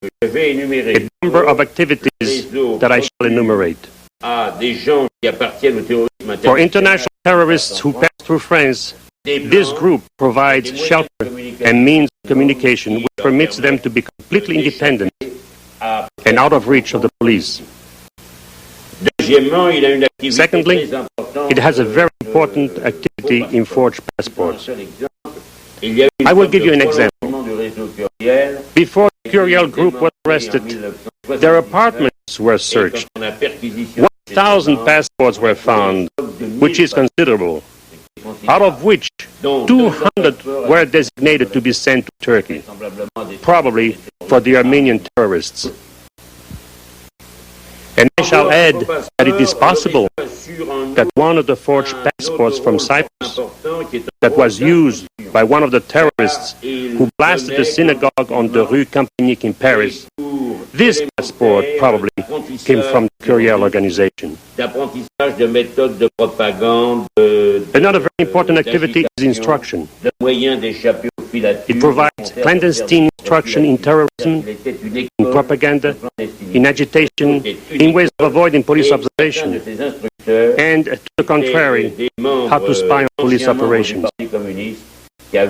a number of activities that I shall enumerate. For international terrorists who pass through France, this group provides shelter and means of communication which permits them to be completely independent and out of reach of the police. Secondly, it has a very important activity in forged passports. I will give you an example. Before the Curiel group was arrested, their apartments were searched. 1,000 passports were found, which is considerable, out of which 200 were designated to be sent to Turkey, probably for the Armenian terrorists. And I shall add that it is possible that one of the forged passports from Cyprus that was used by one of the terrorists who blasted the synagogue on the Rue Campigny in Paris, this passport probably came from the Curiel organization. Another very important activity is instruction. It provides clandestine instruction in terrorism, in propaganda, in agitation, in ways of avoiding police observation, and to the contrary, how to spy on police operations. It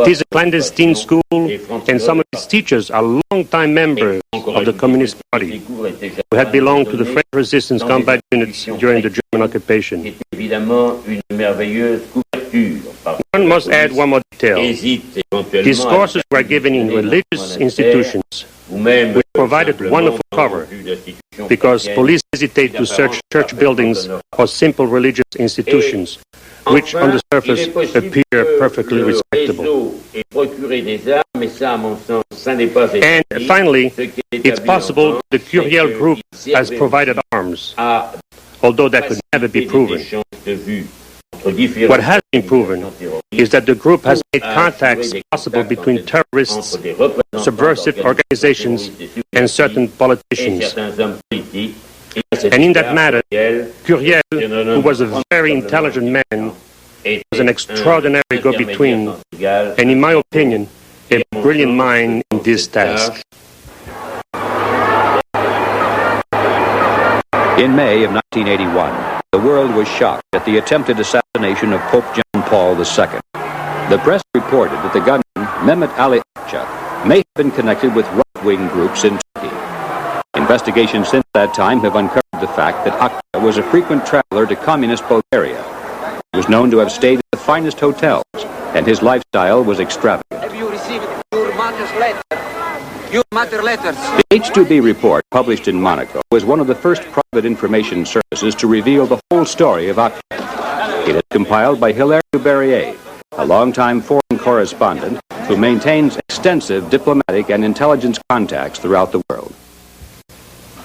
is a clandestine school, and some of its teachers are long-time members of the Communist Party who had belonged to the French resistance combat units during the German occupation. One must add one more detail. These courses were given in religious institutions, which provided wonderful cover, because police hesitate to search church buildings or simple religious institutions, which on the surface appear perfectly respectable. And finally, it's possible the Curiel group has provided arms, although that could never be proven. What has been proven is that the group has made contacts possible between terrorists, subversive organizations, and certain politicians. And in that matter, Curiel, who was a very intelligent man, was an extraordinary go-between, and in my opinion, a brilliant mind in this task. In May of 1981, the world was shocked at the attempted assassination of Pope John Paul II. The press reported that the gunman, Mehmet Ali Akça, may have been connected with right-wing groups in Turkey. Investigations since that time have uncovered the fact that Akça was a frequent traveler to communist Bulgaria. He was known to have stayed at the finest hotels, and his lifestyle was extravagant. Have you received your mother's letter? Your mother letters. The H2B report, published in Monaco, was one of the first private information services to reveal the whole story of Akça. It is compiled by Hilaire Duberrier, a longtime foreign correspondent who maintains extensive diplomatic and intelligence contacts throughout the world.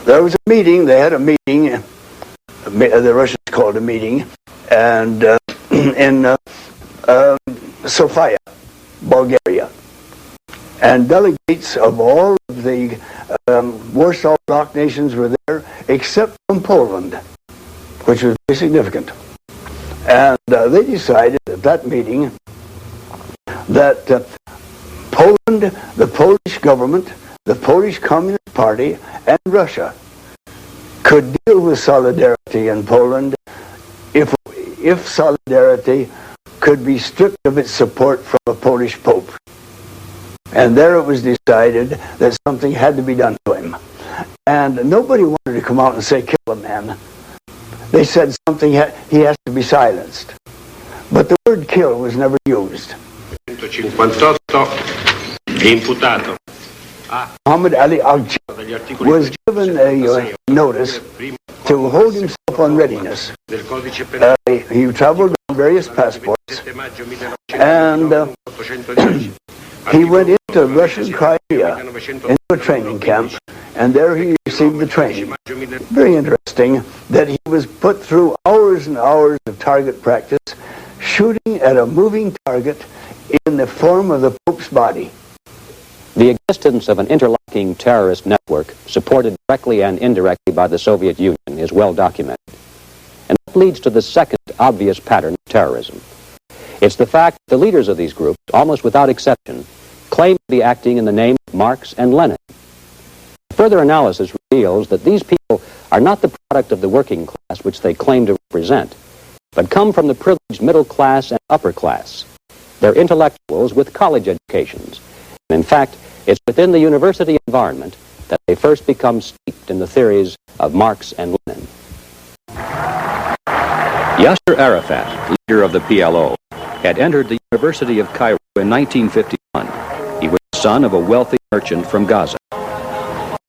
There was a meeting, they had a meeting, the Russians called a meeting, and in Sofia, Bulgaria. And delegates of all of the Warsaw Bloc nations were there, except from Poland, which was very significant. And they decided at that meeting that Poland, the Polish government, the Polish Communist Party, and Russia could deal with solidarity in Poland if solidarity could be stripped of its support from a Polish Pope. And there it was decided that something had to be done to him. And nobody wanted to come out and say, kill a man. They said he has to be silenced. But the word kill was never used. Muhammad Ali Akça was given a notice to hold himself on readiness. He traveled on various passports, and he went into Russian Crimea, into a training camp, and there he received the training. Very interesting that he was put through hours and hours of target practice, shooting at a moving target in the form of the Pope's body. The existence of an interlocking terrorist network, supported directly and indirectly by the Soviet Union, is well documented. And that leads to the second obvious pattern of terrorism. It's the fact that the leaders of these groups, almost without exception, claimed to be acting in the name of Marx and Lenin. Further analysis reveals that these people are not the product of the working class which they claim to represent, but come from the privileged middle class and upper class. They're intellectuals with college educations. And in fact, it's within the university environment that they first become steeped in the theories of Marx and Lenin. Yasser Arafat, leader of the PLO, had entered the University of Cairo in 1951. He was the son of a wealthy merchant from Gaza.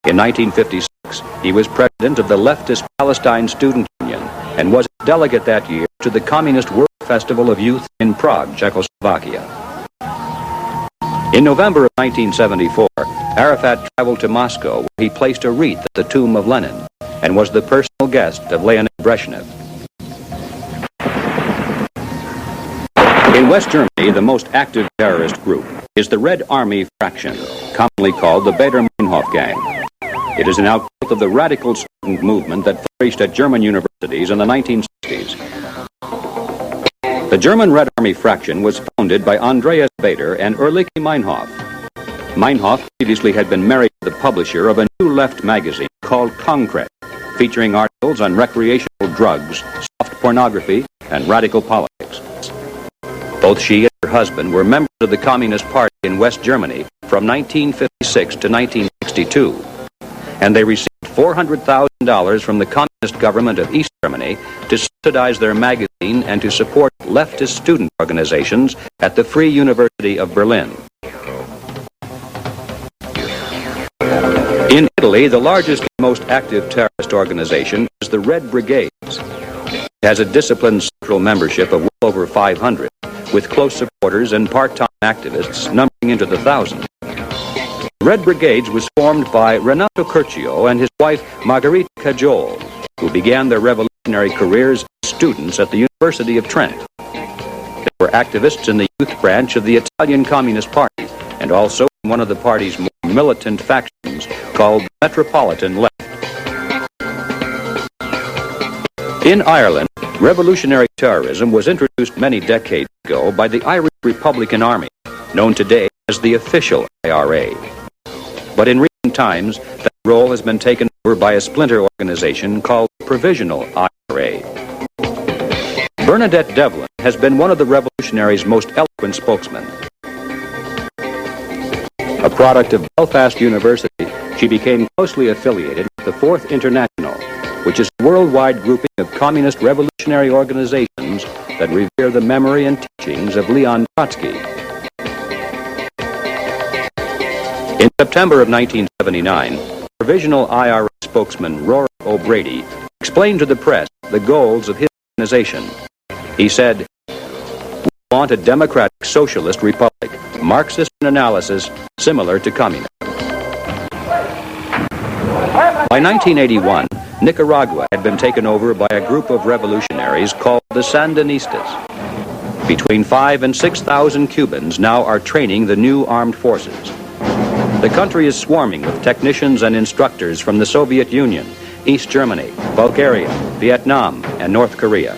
In 1956, he was president of the leftist Palestine Student Union and was a delegate that year to the Communist World Festival of Youth in Prague, Czechoslovakia. In November of 1974, Arafat traveled to Moscow, where he placed a wreath at the tomb of Lenin and was the personal guest of Leonid Brezhnev. In West Germany, the most active terrorist group is the Red Army Fraction, commonly called the Baader-Meinhof Gang. It is an outgrowth of the radical student movement that flourished at German universities in the 1960s. The German Red Army Fraction was founded by Andreas Baader and Ulrike Meinhof. Meinhof previously had been married to the publisher of a new left magazine called Concrete, featuring articles on recreational drugs, soft pornography, and radical politics. Both she and her husband were members of the Communist Party in West Germany from 1956 to 1962, and they received $400,000 from the Communist government of East Germany to subsidize their magazine and to support leftist student organizations at the Free University of Berlin. In Italy, the largest and most active terrorist organization is the Red Brigades. It has a disciplined central membership of well over 500, with close supporters and part-time activists numbering into the thousands. The Red Brigades was formed by Renato Curcio and his wife Margherita Cajol, who began their revolutionary careers as students at the University of Trent. They were activists in the youth branch of the Italian Communist Party and also in one of the party's more militant factions called the Metropolitan Left. In Ireland, revolutionary terrorism was introduced many decades ago by the Irish Republican Army, known today as the official IRA. But in recent times, that role has been taken over by a splinter organization called Provisional IRA. Bernadette Devlin has been one of the revolutionary's most eloquent spokesmen. A product of Belfast University, she became closely affiliated with the Fourth International, which is a worldwide grouping of communist revolutionary organizations that revere the memory and teachings of Leon Trotsky. In September of 1979, Provisional IRA spokesman Rory O'Brady explained to the press the goals of his organization. He said, "We want a democratic socialist republic, Marxist in analysis similar to communism." By 1981, Nicaragua had been taken over by a group of revolutionaries called the Sandinistas. Between 5,000 and 6,000 Cubans now are training the new armed forces. The country is swarming with technicians and instructors from the Soviet Union, East Germany, Bulgaria, Vietnam, and North Korea.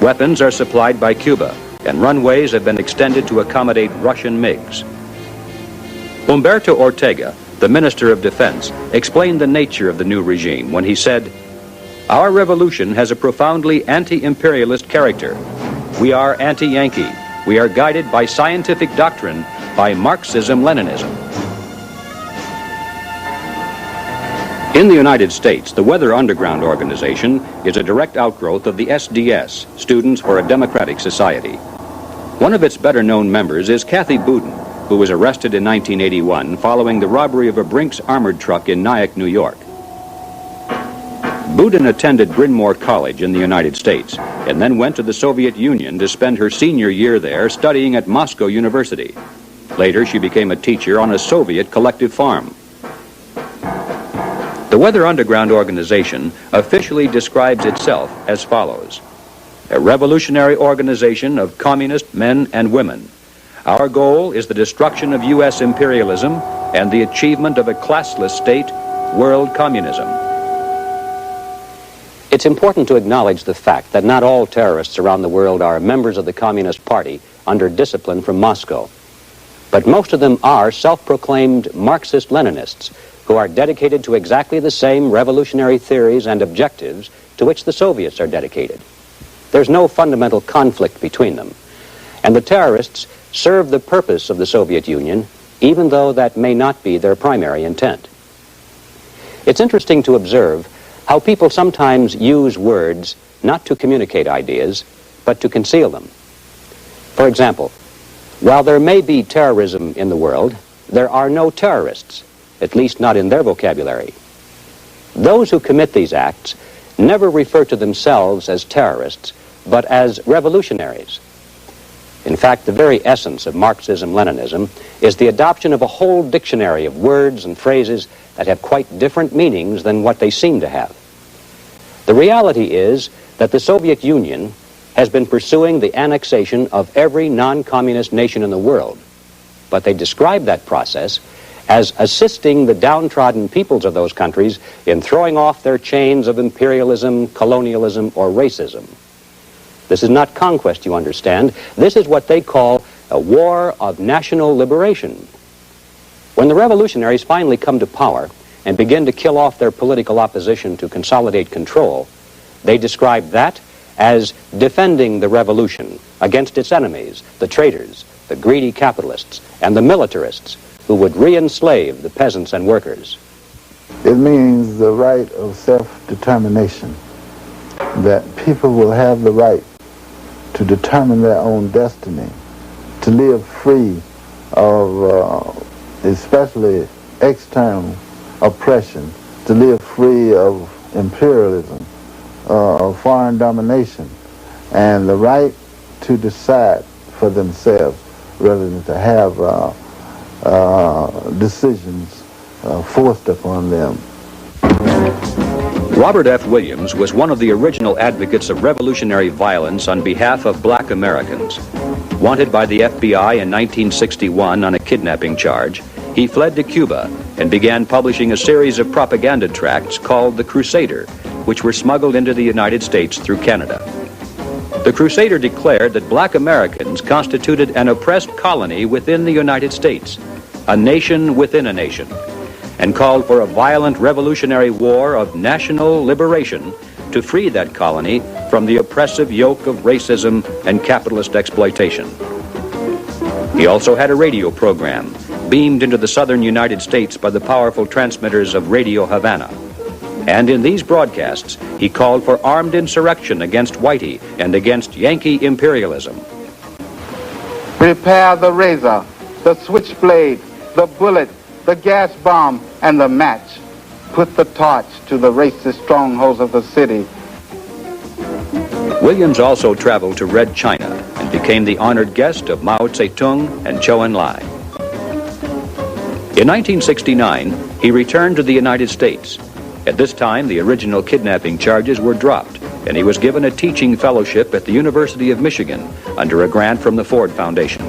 Weapons are supplied by Cuba, and runways have been extended to accommodate Russian MiGs. Humberto Ortega, the Minister of Defense, explained the nature of the new regime when he said, "Our revolution has a profoundly anti-imperialist character. We are anti-Yankee. We are guided by scientific doctrine, by Marxism-Leninism." In the United States, the Weather Underground Organization is a direct outgrowth of the SDS, Students for a Democratic Society. One of its better-known members is Kathy Boudin, who was arrested in 1981 following the robbery of a Brinks armored truck in Nyack, New York. Boudin attended Bryn Mawr College in the United States and then went to the Soviet Union to spend her senior year there studying at Moscow University. Later, she became a teacher on a Soviet collective farm. The Weather Underground Organization officially describes itself as follows: a revolutionary organization of communist men and women. Our goal is the destruction of U.S. imperialism and the achievement of a classless state, world communism. It's important to acknowledge the fact that not all terrorists around the world are members of the Communist Party under discipline from Moscow. But most of them are self-proclaimed Marxist-Leninists who are dedicated to exactly the same revolutionary theories and objectives to which the Soviets are dedicated. There's no fundamental conflict between them. And the terrorists serve the purpose of the Soviet Union, even though that may not be their primary intent. It's interesting to observe how people sometimes use words not to communicate ideas, but to conceal them. For example, while there may be terrorism in the world, there are no terrorists, at least not in their vocabulary. Those who commit these acts never refer to themselves as terrorists, but as revolutionaries. In fact, the very essence of Marxism-Leninism is the adoption of a whole dictionary of words and phrases that have quite different meanings than what they seem to have. The reality is that the Soviet Union has been pursuing the annexation of every non-communist nation in the world, but they describe that process as assisting the downtrodden peoples of those countries in throwing off their chains of imperialism, colonialism, or racism. This is not conquest, you understand. This is what they call a war of national liberation. When the revolutionaries finally come to power and begin to kill off their political opposition to consolidate control, they describe that as defending the revolution against its enemies, the traitors, the greedy capitalists, and the militarists who would re-enslave the peasants and workers. It means the right of self-determination, that people will have the right to determine their own destiny, to live free of especially external oppression, to live free of imperialism, of foreign domination, and the right to decide for themselves rather than to have decisions forced upon them. Robert F. Williams was one of the original advocates of revolutionary violence on behalf of black Americans. Wanted by the FBI in 1961 on a kidnapping charge, he fled to Cuba and began publishing a series of propaganda tracts called The Crusader, which were smuggled into the United States through Canada. The Crusader declared that black Americans constituted an oppressed colony within the United States, a nation within a nation, and called for a violent revolutionary war of national liberation to free that colony from the oppressive yoke of racism and capitalist exploitation. He also had a radio program beamed into the southern United States by the powerful transmitters of Radio Havana. And in these broadcasts, he called for armed insurrection against Whitey and against Yankee imperialism. Prepare the razor, the switchblade, the bullet, the gas bomb, and the match. Put the torch to the racist strongholds of the city. Williams also traveled to Red China and became the honored guest of Mao Zedong and Zhou Enlai. In 1969, he returned to the United States. At this time, the original kidnapping charges were dropped, and he was given a teaching fellowship at the University of Michigan under a grant from the Ford Foundation.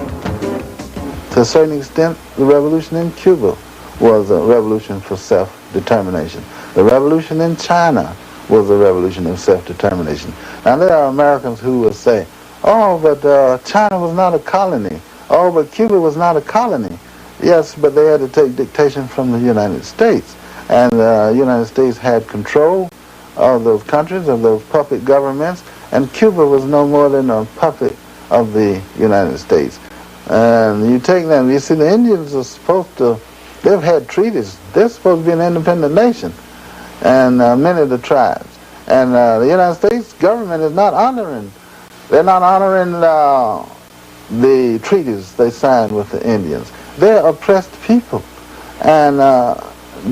To a certain extent, the revolution in Cuba was a revolution for self-determination. The revolution in China was a revolution of self-determination. Now, there are Americans who will say, oh, but China was not a colony. Oh, but Cuba was not a colony. Yes, but they had to take dictation from the United States. And the United States had control of those countries, of those puppet governments, and Cuba was no more than a puppet of the United States. And you take them, you see, the Indians are supposed to, they've had treaties. They're supposed to be an independent nation, and many of the tribes. And the United States government is not honoring, they're not honoring the treaties they signed with the Indians. They're oppressed people, and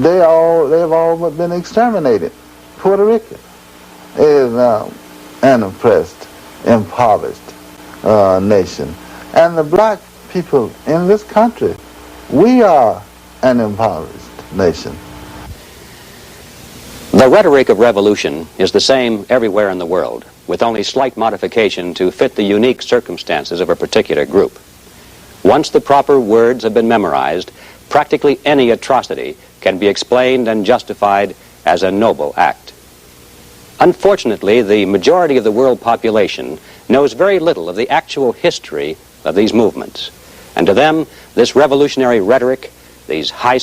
they've all but been exterminated. Puerto Rico is an oppressed, impoverished nation. And the black people in this country, we are an impoverished nation. The rhetoric of revolution is the same everywhere in the world, with only slight modification to fit the unique circumstances of a particular group. Once the proper words have been memorized, practically any atrocity can be explained and justified as a noble act. Unfortunately, the majority of the world population knows very little of the actual history of these movements. And to them, this revolutionary rhetoric, these high